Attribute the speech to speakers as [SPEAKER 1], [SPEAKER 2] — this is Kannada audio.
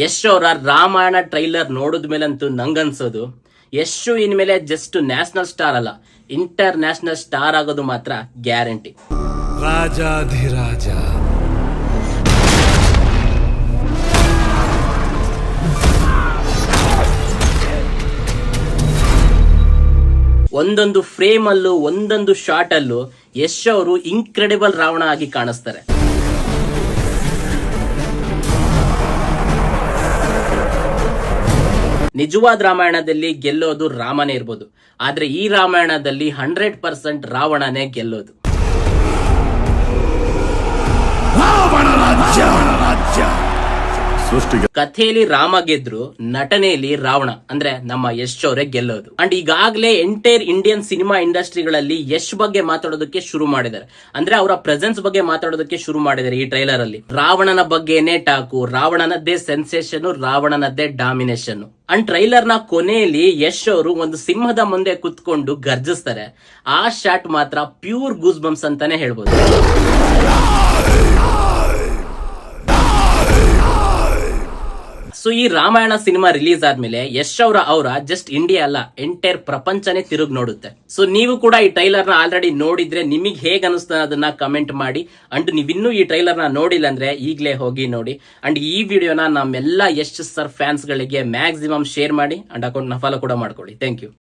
[SPEAKER 1] ಯಶ್ ಅವರ ರಾಮಾಯಣ ಟ್ರೈಲರ್ ನೋಡಿದ ಮೇಲಂತೂ ನಂಗನ್ಸೋದು ಯಶ್ ಇನ್ಮೇಲೆ ಜಸ್ಟ್ ನ್ಯಾಷನಲ್ ಸ್ಟಾರ್ ಅಲ್ಲ, ಇಂಟರ್ ನ್ಯಾಷನಲ್ ಸ್ಟಾರ್ ಆಗೋದು ಮಾತ್ರ ಗ್ಯಾರಂಟಿ.
[SPEAKER 2] ರಾಜಾಧಿರಾಜ
[SPEAKER 1] ಒಂದೊಂದು ಫ್ರೇಮ್ ಅಲ್ಲೂ ಒಂದೊಂದು ಶಾಟ್ ಅಲ್ಲೂ ಯಶ್ ಅವರು ಇನ್ಕ್ರೆಡಿಬಲ್ ರಾವಣ ಆಗಿ ಕಾಣಿಸ್ತಾರೆ. ನಿಜವಾದ ರಾಮಾಯಣದಲ್ಲಿ ಗೆಲ್ಲೋದು ರಾಮನೇ ಇರ್ಬೋದು, ಆದ್ರೆ ಈ ರಾಮಾಯಣದಲ್ಲಿ 100% ರಾವಣನೇ ಗೆಲ್ಲೋದು. ಕಥೆಯಲ್ಲಿ ರಾಮ ಗೆದ್ರು, ನಟನೆಯಲ್ಲಿ ರಾವಣ ಅಂದ್ರೆ ನಮ್ಮ ಯಶ್ ಅವರೇ ಗೆಲ್ಲೋದು. ಅಂಡ್ ಈಗಾಗಲೇ ಎಂಟೈರ್ ಇಂಡಿಯನ್ ಸಿನಿಮಾ ಇಂಡಸ್ಟ್ರಿಗಳಲ್ಲಿ ಯಶ್ ಬಗ್ಗೆ ಮಾತಾಡೋದಕ್ಕೆ ಶುರು ಮಾಡಿದ್ದಾರೆ, ಅಂದ್ರೆ ಅವರ ಪ್ರೆಸೆನ್ಸ್ ಬಗ್ಗೆ ಮಾತಾಡೋದಕ್ಕೆ ಶುರು ಮಾಡಿದ್ದಾರೆ. ಈ ಟ್ರೈಲರ್ ಅಲ್ಲಿ ರಾವಣನ ಬಗ್ಗೆನೇ ಟಾಕು, ರಾವಣನದ್ದೇ ಸೆನ್ಸೇಷನ್, ರಾವಣನದ್ದೇ ಡಾಮಿನೇಷನ್. ಅಂಡ್ ಟ್ರೈಲರ್ ನ ಕೊನೆಯಲ್ಲಿ ಯಶ್ ಅವರು ಒಂದು ಸಿಂಹದ ಮುಂದೆ ಕುತ್ಕೊಂಡು ಗರ್ಜಿಸ್ತಾರೆ. ಆ ಶಾಟ್ ಮಾತ್ರ ಪ್ಯೂರ್ ಗೂಸ್ ಬಂಪ್ಸ್ ಅಂತಾನೆ ಹೇಳ್ಬೋದು. ಸೊ ಈ ರಾಮಾಯಣ ಸಿನಿಮಾ ರಿಲೀಸ್ ಆದ್ಮೇಲೆ ಯಶ್ ಅವರ ಜಸ್ಟ್ ಇಂಡಿಯಾ ಅಲ್ಲ, ಎಂಟೈರ್ ಪ್ರಪಂಚನೇ ತಿರುಗಿ ನೋಡುತ್ತೆ. ಸೊ ನೀವು ಕೂಡ ಈ ಟ್ರೈಲರ್ ನ ಆಲ್ರೆಡಿ ನೋಡಿದ್ರೆ ನಿಮಗೆ ಹೇಗೆ ಅನಿಸ್ತಾ ಅದನ್ನ ಕಮೆಂಟ್ ಮಾಡಿ. ಅಂಡ್ ನೀವಿನ್ನೂ ಈ ಟ್ರೈಲರ್ ನ ನೋಡಿಲ್ಲ ಅಂದ್ರೆ ಈಗಲೇ ಹೋಗಿ ನೋಡಿ. ಅಂಡ್ ಈ ವಿಡಿಯೋನ ನಮ್ಮೆಲ್ಲ ಯಶ್ ಸರ್ ಫ್ಯಾನ್ಸ್ ಗಳಿಗೆ ಮ್ಯಾಕ್ಸಿಮಮ್ ಶೇರ್ ಮಾಡಿ ಅಂಡ್ ಅಕೌಂಟ್ ನ ಫಾಲೋ ಕೂಡ ಮಾಡ್ಕೊಳ್ಳಿ. Thank you.